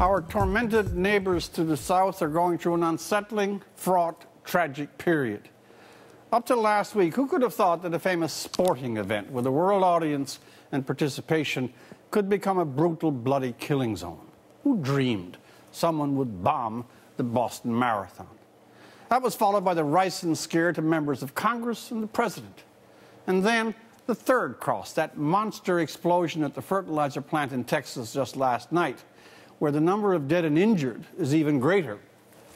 Our tormented neighbours to the south are going through an unsettling, fraught, tragic period. Up till last week, who could have thought that a famous sporting event with a world audience and participation could become a brutal, bloody killing zone? Who dreamed someone would bomb the Boston Marathon? That was followed by the ricin scare to members of Congress and the President. And then the third cross, that monster explosion at the fertilizer plant in Texas just last night, where the number of dead and injured is even greater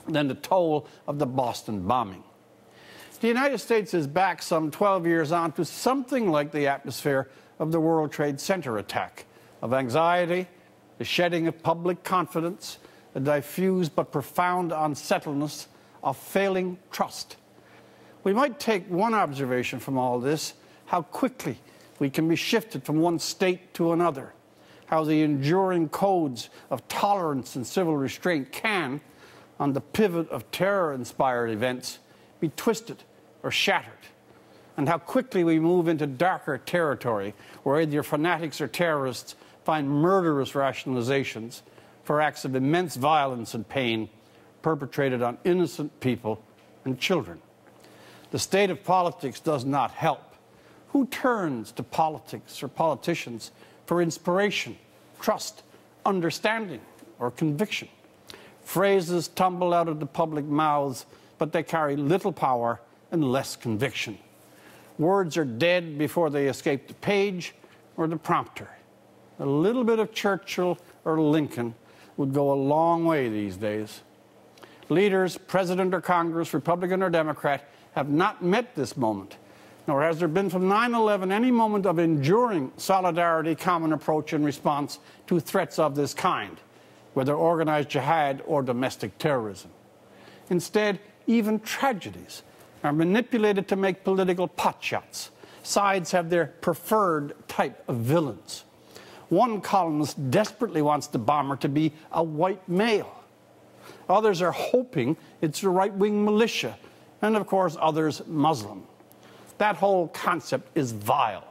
than the toll of the Boston bombing. The United States is back some 12 years on to something like the atmosphere of the World Trade Center attack, of anxiety, the shedding of public confidence, a diffuse but profound unsettledness, of failing trust. We might take one observation from all this: how quickly we can be shifted from one state to another, how the enduring codes of tolerance and civil restraint can, on the pivot of terror-inspired events, be twisted or shattered, and how quickly we move into darker territory where either fanatics or terrorists find murderous rationalizations for acts of immense violence and pain perpetrated on innocent people and children. The state of politics does not help. Who turns to politics or politicians for inspiration, trust, understanding, or conviction? Phrases tumble out of the public mouths, but they carry little power and less conviction. Words are dead before they escape the page or the prompter. A little bit of Churchill or Lincoln would go a long way these days. Leaders, President or Congress, Republican or Democrat, have not met this moment, nor has there been from 9/11 any moment of enduring solidarity, common approach and response to threats of this kind, whether organized jihad or domestic terrorism. Instead, even tragedies are manipulated to make political potshots. Sides have their preferred type of villains. One columnist desperately wants the bomber to be a white male. Others are hoping it's a right-wing militia, and of course others Muslim. That whole concept is vile.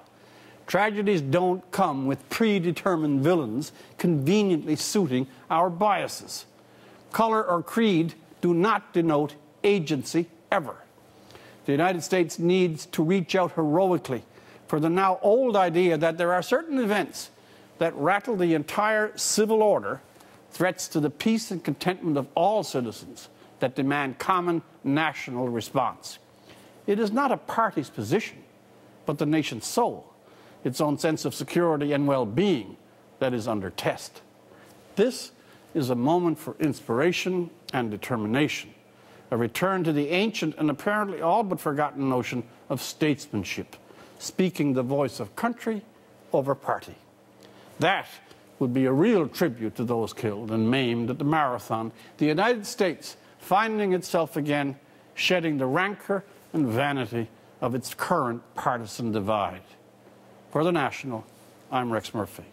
Tragedies don't come with predetermined villains conveniently suiting our biases. Color or creed do not denote agency ever. The United States needs to reach out heroically for the now old idea that there are certain events that rattle the entire civil order, threats to the peace and contentment of all citizens, that demand common national response. It is not a party's position, but the nation's soul, its own sense of security and well-being, that is under test. This is a moment for inspiration and determination, a return to the ancient and apparently all but forgotten notion of statesmanship, speaking the voice of country over party. That would be a real tribute to those killed and maimed at the marathon, the United States finding itself again, shedding the rancor and vanity of its current partisan divide. For The National, I'm Rex Murphy.